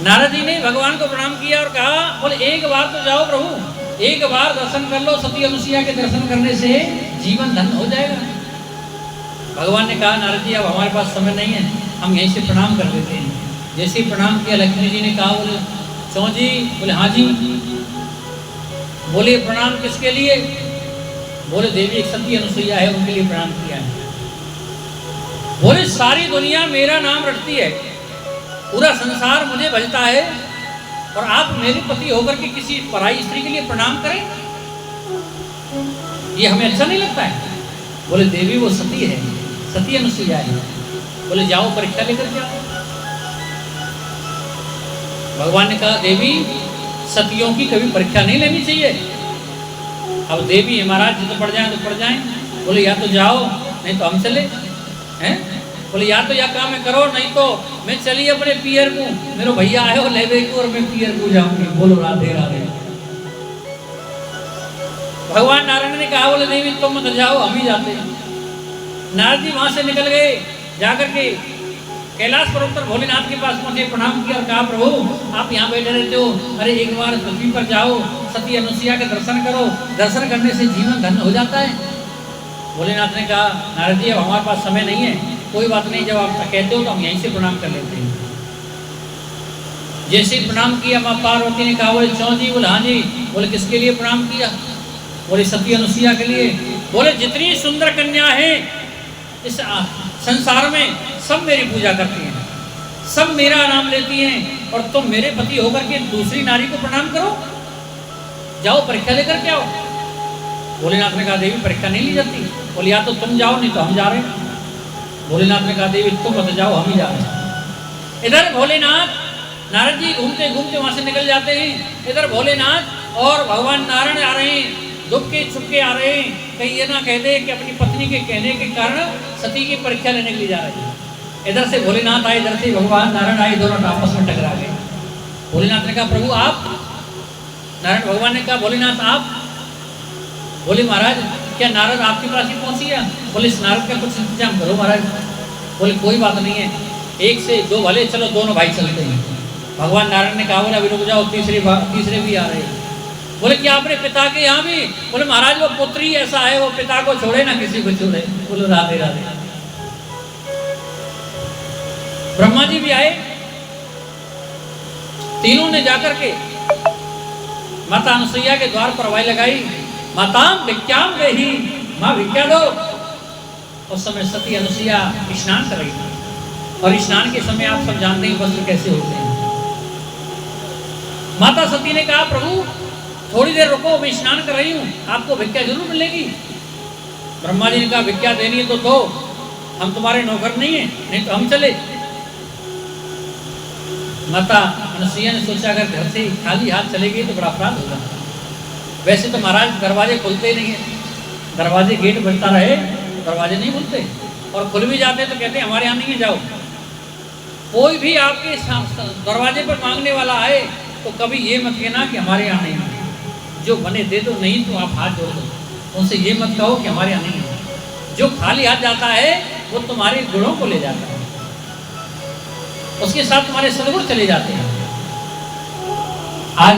नारद जी ने भगवान को प्रणाम किया और कहा, बोले एक बार तो जाओ प्रभु, एक बार दर्शन कर लो, सती अनुसुईया के दर्शन करने से जीवन धन्य हो जाएगा। भगवान ने कहा, नारद जी अब हमारे पास समय नहीं है, हम यहीं से प्रणाम कर देते हैं। जैसे ही प्रणाम किया, लक्ष्मी जी ने कहा, बोले चौ जी? बोले हाँ जी। बोले प्रणाम किसके लिए? बोले देवी एक सती अनुसुईया है, उनके लिए प्रणाम किया है। बोले सारी दुनिया मेरा नाम रटती है, पूरा संसार मुझे भजता है, और आप मेरे पति होकर के किसी पराई स्त्री के लिए प्रणाम करें, ये हमें अच्छा नहीं लगता है। बोले देवी वो सती है, सती अनुसुईया है। बोले जाओ परीक्षा लेकर जाओ। भगवान ने कहा, देवी सतियों की कभी परीक्षा नहीं लेनी चाहिए। अब देवी महाराज जितना पड़ जाए तो पड़ जाए। बोले या तो जाओ नहीं तो हम चले हैं। बोले या तो या काम में करो, नहीं तो मैं चली अपने पियर को, मेरे भैया आए हो लेवे को और मैं पियर को जाऊंगी। बोलो राधे राधे। भगवान नारायण ने कहा, बोले देवी तुम मत जाओ, हम ही जाते हैं। नारद जी वहां से निकल गए, जाकर के कैलाश पर्वत पर भोलेनाथ के पास पहुंचे, प्रणाम किया और कहा, प्रभु आप यहाँ बैठे रहते हो, अरे एक बार पृथ्वी पर जाओ, सती अनुसुईया के दर्शन करो, दर्शन करने से जीवन धन्य हो जाता है। भोलेनाथ ने कहा, नारद जी अब हमारे पास समय नहीं है, कोई बात नहीं, जब आप कहते हो तो हम यहीं से प्रणाम कर लेते हैं। जैसे ही प्रणाम किया, माँ पार्वती ने कहा, बोले चौ जी? बोले हाँ जी। बोले किसके लिए प्रणाम किया? बोले सती अनुसुईया के लिए। बोले जितनी सुंदर कन्या है इस संसार में सब मेरी पूजा करती हैं, सब मेरा नाम लेती हैं, और तुम मेरे पति होकर के दूसरी नारी को प्रणाम करो, जाओ परीक्षा लेकर के आओ। भोलेनाथ ने कहा, देवी परीक्षा नहीं ली जाती। बोले या तो तुम जाओ नहीं तो हम जा रहे हैं। भोलेनाथ ने कहा, देवी तुम मत जाओ, हम ही जा रहे हैं। इधर भोलेनाथ, नारद जी घूमते घूमते वहां से निकल जाते हैं। इधर भोलेनाथ और भगवान नारायण आ रहे हैं, दुबके छुपके आ रहे हैं, कहीं ये ना कह दे कि अपनी पत्नी के कहने के कारण सती की परीक्षा लेने के लिए जा रहे हैं। इधर से भोलेनाथ आए, इधर से भगवान नारायण आए, दोनों आपस में टकरा गए। भोलेनाथ ने कहा, प्रभु आप? नारायण भगवान ने कहा, भोलेनाथ आप? बोले महाराज क्या नारद आपके पास ही पहुंची है? बोले इस नारद का कुछ इंतजाम करो महाराज। बोले कोई बात नहीं है, एक से दो भले, चलो दोनों भाई चलते हैं। भगवान नारायण ने कहा, बोले अभी रुक जाओ, तीसरे भी आ रहे हैं। बोले क्या अपने पिता के यहाँ भी? बोले महाराज वो पुत्री ऐसा है, वो पिता को छोड़े ना किसी को छोड़े। बोलो राधे राधे। ब्रह्मा जी भी आए, तीनों ने जाकर के माता अनुसुईया के द्वार पर आवाज लगाई, माताम भिक्षाम देहि, माँ भिक्षा दो। उस समय सती अनुसुईया स्नान कर रही थी, और स्नान के समय आप सब जानते हैं वस्त्र कैसे होते हैं। माता सती ने कहा, प्रभु थोड़ी देर रुको, मैं स्नान कर रही हूँ, आपको भिक्षा जरूर मिलेगी। ब्रह्मा जी ने कहा, भिक्षा देनी है तो दो, हम तुम्हारे नौकर नहीं है, नहीं तो हम चले। माता अनुसुईया ने सोचा, अगर घर से खाली हाथ चले गए तो बड़ा अपराध होगा। वैसे तो महाराज दरवाजे खुलते नहीं है, दरवाजे गेट बजता रहे दरवाजे नहीं खुलते, और खुल भी जाते तो कहते हमारे यहाँ नहीं है, जाओ। कोई भी आपके दरवाजे पर मांगने वाला आए तो कभी ये मत कहना कि हमारे यहाँ नहीं है, जो बने दे दो, नहीं तो आप हाथ जोड़ दो, उनसे ये मत कहो कि हमारे यहाँ नहीं है। जो खाली हाथ जाता है वो तुम्हारे गुणों को ले जाता है, उसके साथ तुम्हारे सद्गुण चले जाते हैं। आज